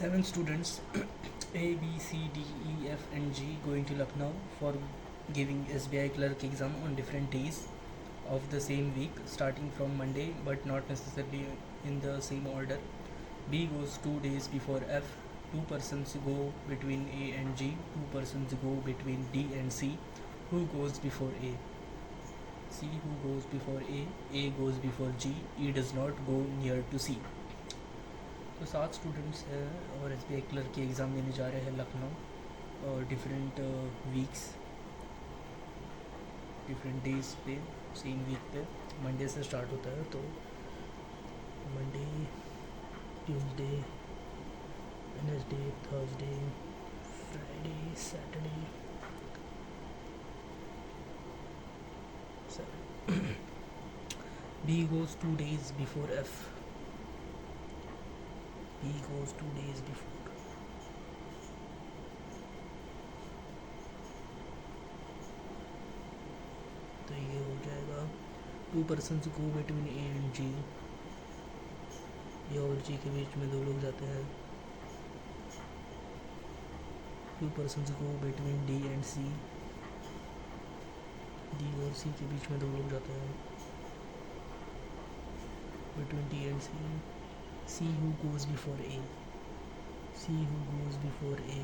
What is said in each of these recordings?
Seven students A, B, C, D, E, F, and G going to Lucknow for giving SBI clerk exam on different days of the same week, starting from Monday, but not necessarily in the same order. B goes 2 days before F. Two persons go between A and G. Two persons go between D and C. Who goes before A? C who goes before A goes before G. E does not go near to C. तो 7 students हैं और S B I clerk की exam देने जा रहे हैं लखनऊ और different weeks different days पे सेम वीक पे मंडे से स्टार्ट होता है। तो Monday, Tuesday, Wednesday, Thursday, Friday, Saturday, B goes 2 days before F. B goes 2 days before. तो ये हो जाएगा two persons go between A and G. A और जी के बीच में दो लोग जाते हैं। Two persons go between D and C. D और सी के बीच में दो लोग जाते हैं। Between D and C. C who goes before A. C who goes before A.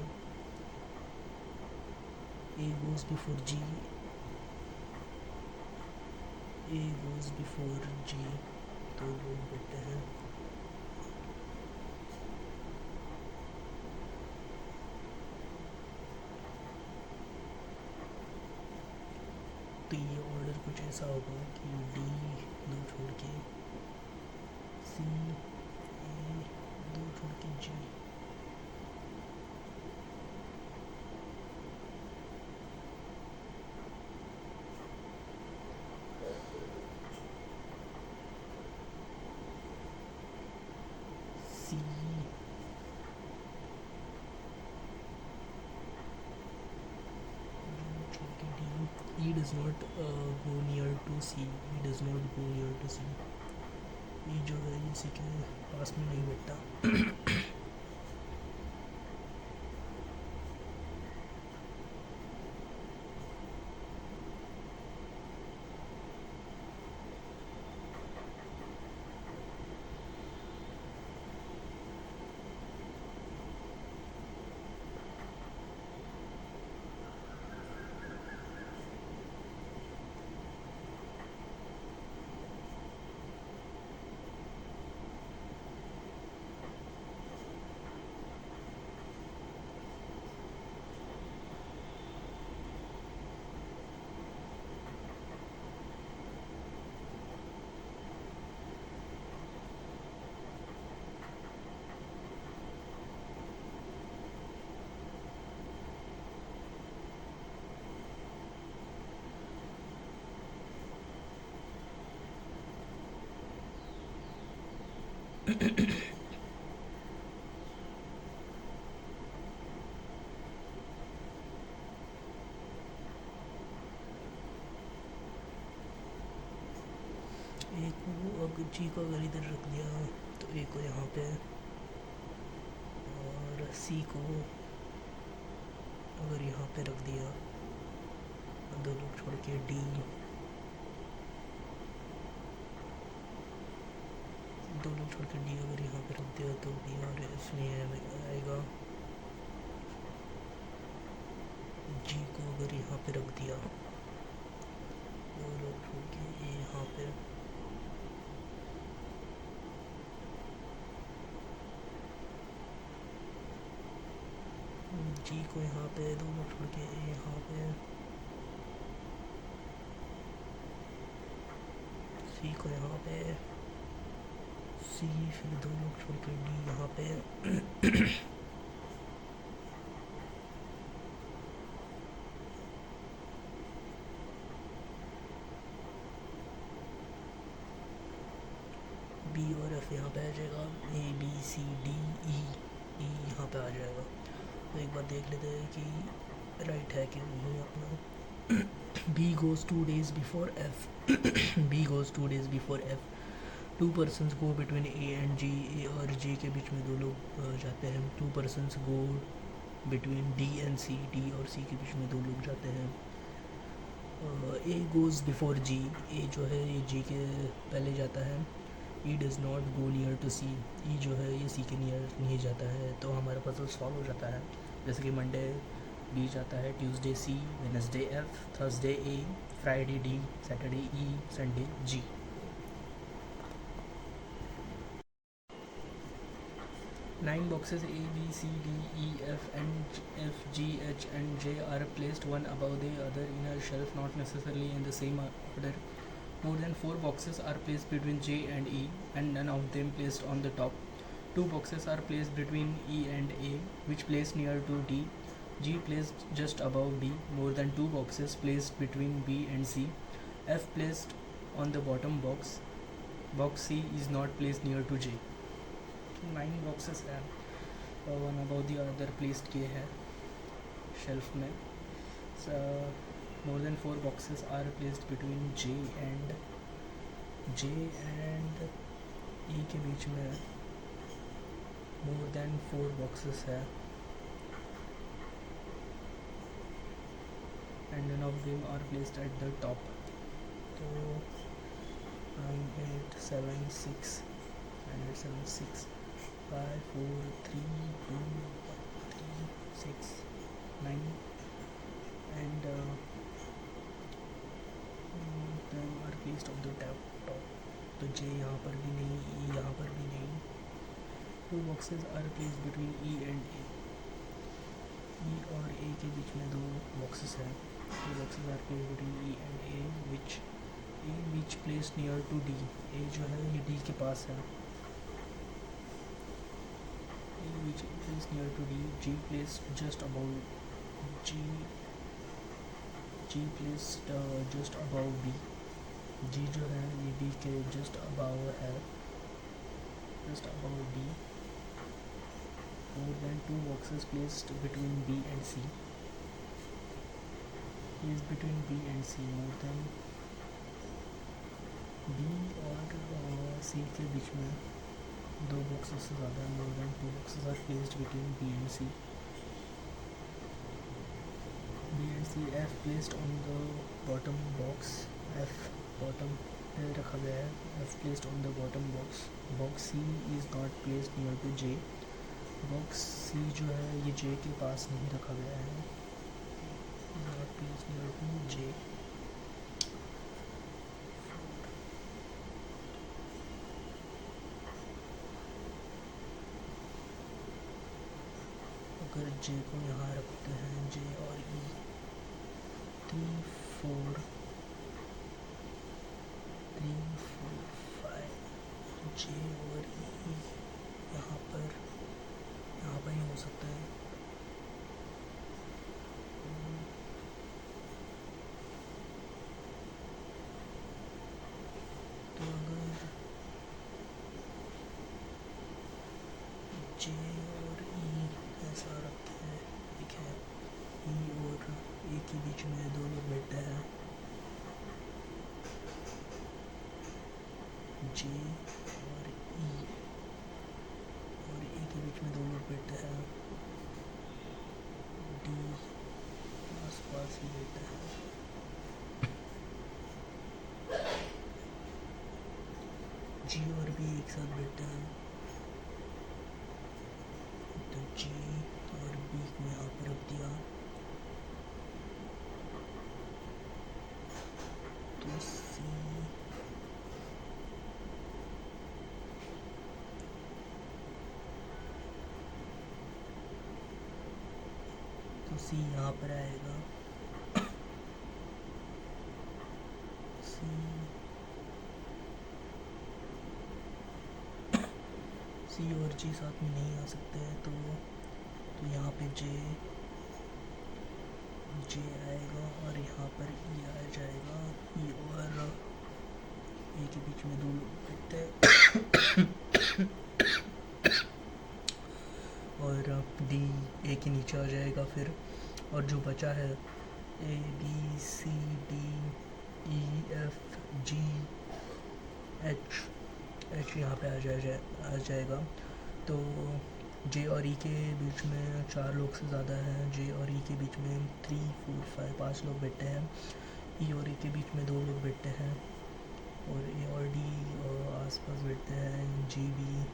A goes before G. A goes before G. दो लोग बैठते हैं। तो ये ऑर्डर कुछ ऐसा होगा कि D दो छोड़ के C, दो छोड़ के G, C, दो छोड़ के D. E does not go near to C. E does not go near to C. E जो है इसी के पास में नहीं बैठता। ए को अब जी को अगर इधर रख दिया तो ए को यहाँ पे, और सी को अगर यहाँ पे रख दिया, दो लोग छोड़ के डी, दो लोग छोड़ के डी अगर यहाँ पे रख दिया तो डी और एफ में आएगा। जी को अगर यहाँ पे रख दिया, दो लोग छोड़ के ए यहाँ पे, जी को यहाँ पे, दो लोग छोड़ के ए यहाँ पे, सी को यहाँ पे, सी फिर दो लोग छोड़ के डी यहाँ पे, बी और एफ यहाँ पे आ जाएगा। A B C D E, ई यहाँ पे आ जाएगा। तो एक बार देख लेते हैं कि राइट है कि नहीं अपना। B goes 2 days before F. B goes 2 days before F. Two persons go between A and G, A और जे के बीच में दो लोग जाते हैं. Two persons go between D and C, D और सी के बीच में दो लोग जाते हैं. ए गोज़ बिफोर जी, ए जो है ये जी के पहले जाता है. E does not go near to C, E जो है ये सी के नियर नहीं जाता है. तो हमारा पजल सॉल्व हो जाता है. जैसे कि मंडे बी जाता है, Tuesday C, Wednesday F, Thursday A, Friday D, Saturday E, Sunday G. Nine boxes A, B, C, D, E, F, G, H and J are placed one above the other in a shelf, not necessarily in the same order. More than 4 boxes are placed between J and E and none of them placed on the top. 2 boxes are placed between E and A, which placed near to D. G placed just above B. More than 2 boxes placed between B and C. F placed on the bottom box. Box C is not placed near to J. 9 boxes हैं, one above the other placed किए हैं shelf में. More than 4 boxes are placed between J and E के बीच में more than 4 boxes है and none of them are placed at the top. तो 9, 8, 7, 6 and 7, 6, 5, 4, 3, 2, 1, 3, 6, 9 and them are placed on the top. तो J यहाँ पर भी नहीं, E यहाँ पर भी नहीं. 2 boxes are placed between E and A. E और A के बीच में 2 boxes हैं. 2 boxes are placed between E and A, which placed near to D. A जो है ये D के पास है. Which is near to D. G placed just above G. G placed just above B. G जो है ये B के just above है, just above D. More than 2 boxes placed between B and C. He is between B and C. More than B और C के बीच में 2 boxes से ज़्यादा. More than 2 boxes are placed between B and C. B and C. F placed on the bottom box. F bottom पे रखा गया है. F placed on the bottom box. Box C is not placed near to J. Box C जो है ये J के पास नहीं रखा गया है. Not placed near to J. अगर J को यहाँ रखते हैं, J और E, 3, 4, 5, J और E यहाँ पर ही हो सकता है. तो अगर J और E ऐसा रखते हैं, ठीक है, E और A के बीच में 2 लोग बैठते हैं. J और E और A के बीच में 2 लोग बैठते हैं. D आस पास ही बैठता है. G और B एक साथ बैठते हैं. तो G और B को यहाँ पर रख दिया. तो C यहाँ पर आएगा. C और G साथ में नहीं आ सकते हैं. तो यहाँ पे J आएगा और यहाँ पर E आ जाएगा. E और A के बीच में 2 लोग बैठते हैं. और D A के नीचे आ जाएगा फिर. और जो बचा है A B C D E F G H H यहाँ पे आ जाएगा। तो जे और ई के बीच में 4 लोग से ज़्यादा हैं, जे और ई के बीच में 3 4 5 5 लोग बैठते हैं, ई और ई के बीच में 2 लोग बैठते हैं, और ए और डी आस पास बैठते हैं, जी बी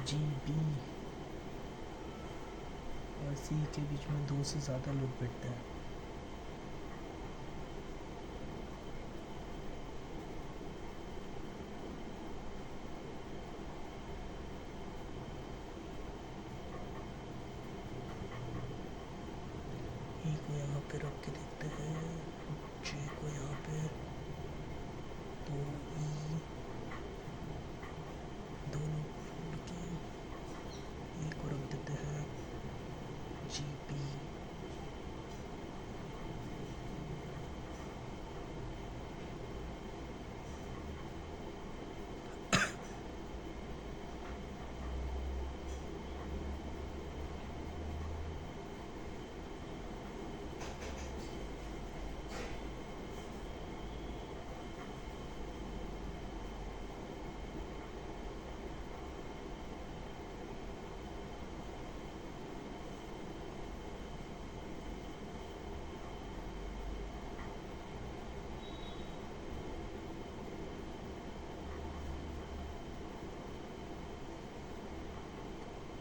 जी बी और सी के बीच में 2 से ज़्यादा लोग बैठते हैं। ई को यहाँ पे रख के देखते हैं, जे को यहाँ पे, तो ई दोनों छोड़ के ई को रख देते हैं, G P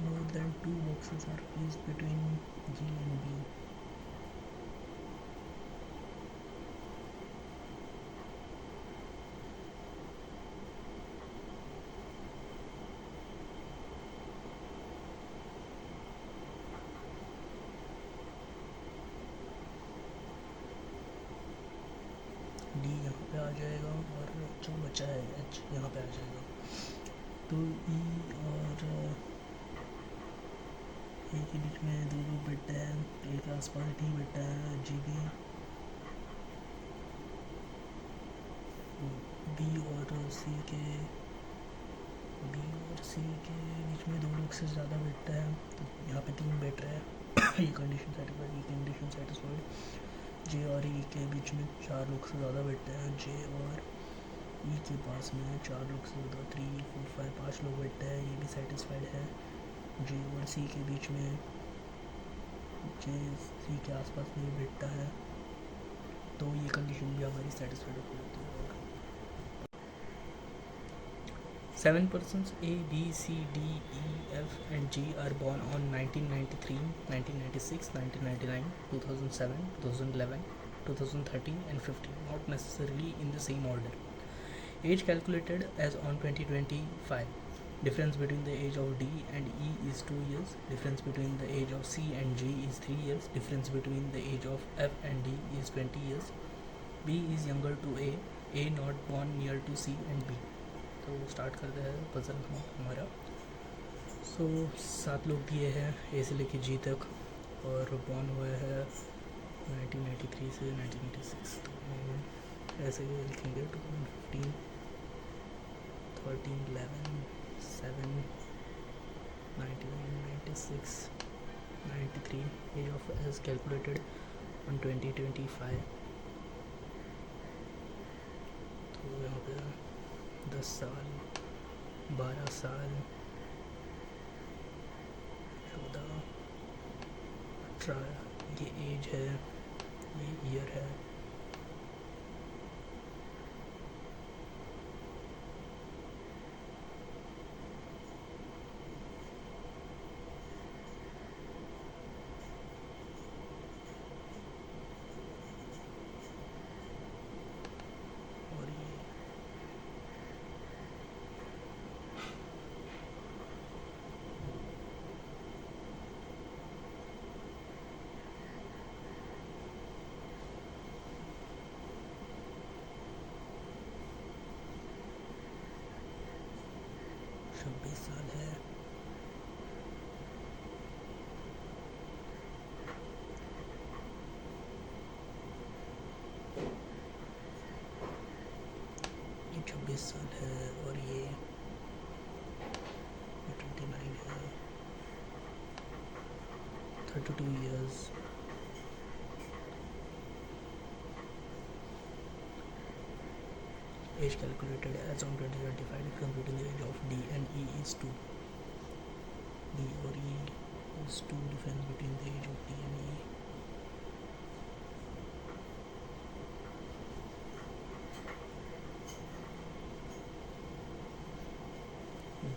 more than 2 boxes are placed between G and B. D यहाँ पे आ जाएगा और जो बचा है एच यहाँ पे आ जाएगा। तो ई और ए के बीच में 2 लोग बैठते हैं, ए के आसपास डी बैठता है, जी बी और सी के बीच में 2 लोग से ज़्यादा बैठता है, तो यहाँ पे 3 बैठ रहे हैं। ये कंडीशन सेटिस्फाइड। जे और ई के बीच में 4 लोग से ज़्यादा बैठते हैं, जे और ई के पास में 4 लोग से ज़्यादा 3 4 5 5 लोग बैठते हैं, ये भी सेटिस्फाइड है। जे और सी के बीच में जे सी के आसपास नहीं बैठता है, तो ये कंडीशन भी हमारी सेटिस्फाइड हो जाती है। 7 persons A, B, C, D, E, F and G are born on 1993, 1996, 1999, 2007, 2011, 2013 and 15, not necessarily in the same order. Age calculated as on 2025. Difference between the age of D and E is 2 years. Difference between the age of C and G is 3 years. Difference between the age of F and D is 20 years. B is younger to A. A not born near to C and B. तो start करते हैं puzzle हमारा। सो 7 लोग दिए हैं ए से लेके जी तक, और बॉर्न हुआ है 1993 से 1996। तो ऐसे ही लिखेंगे 2015, 13, 11, 7, 99, 96, 93। Age of age calculated on 2025। तो यहाँ पे 10 साल, 12 साल, 14, 18 ये एज है, ये ईयर है। और ये छब्बीस साल है। ये 26 साल है, और ये 29 है। 32 years। age calculated as on 2025. Difference between the age of D and E is 2. D or E is 2. Difference between the age of D and E.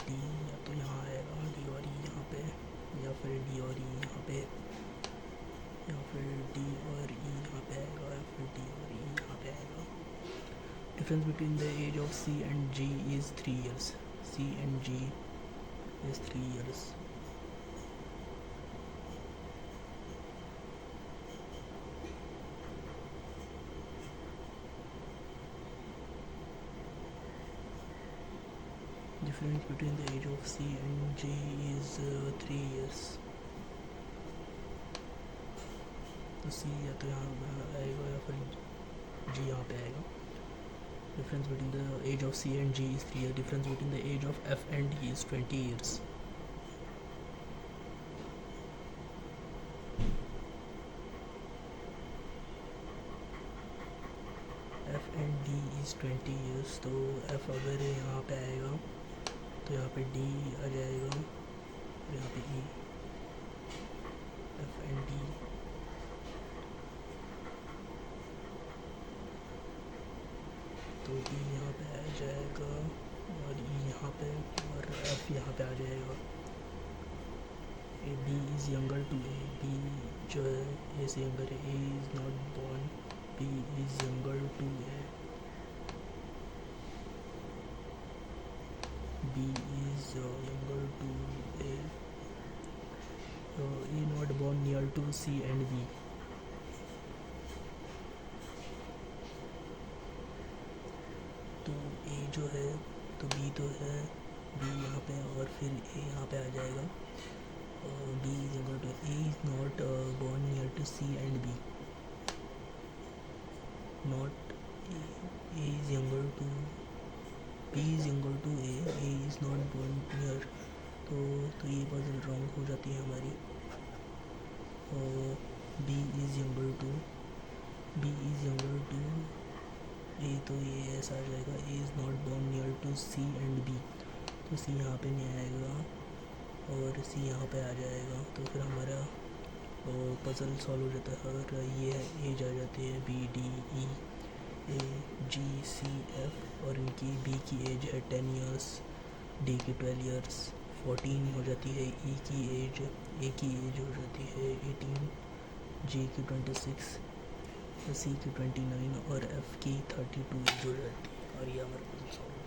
D या तो यहाँ आएगा, D और E यहाँ पे, या फिर D और E यहाँ पे, या फिर D और E यहाँ पे आएगा, या फिर D और E यहाँ पे आएगा. Difference between the age of C and G is 3 years. C and G is 3 years. Difference between the age of C and G is 3 years. तो C या तो यहाँ आएगा या फिर G यहाँ पे आएगा. Difference between the age of C and G is 3 years. Difference between the age of F and D is 20 years. F and D is 20 years. तो F अगर यहाँ पे आएगा तो यहाँ पे D आ जाएगा, यहाँ पे E. F and D. तो D यहाँ पे आ जाएगा और E यहाँ पे, और F यहाँ पे आ जाएगा. B is younger to A. B जो है A से younger है. A is not born. B is younger to A. B is younger to A. A not born near to C and B. तो A जो है तो B तो है, B यहाँ पे और फिर A यहाँ पे आ जाएगा. B is younger to A is not born near to C and B. Not A is younger to B is younger to A is not born near. तो ये पजल रॉन्ग हो जाती है हमारी. और B is younger to A, तो ये ऐसा आ जाएगा. A is not born near to C and B. तो C यहाँ पे नहीं आएगा और C यहाँ पे आ जाएगा. तो फिर हमारा पजल सॉल्व हो जाता है. और ये एज आ जाती है B D E A G C F, और इनकी B की एज है 10 years, D की 12 years, 14 हो जाती है E की एज. A की एज हो जाती है 18, G की 26, C की 29 और F की 32 एज हो जाती है. और ये हमारा पजल सॉल्व.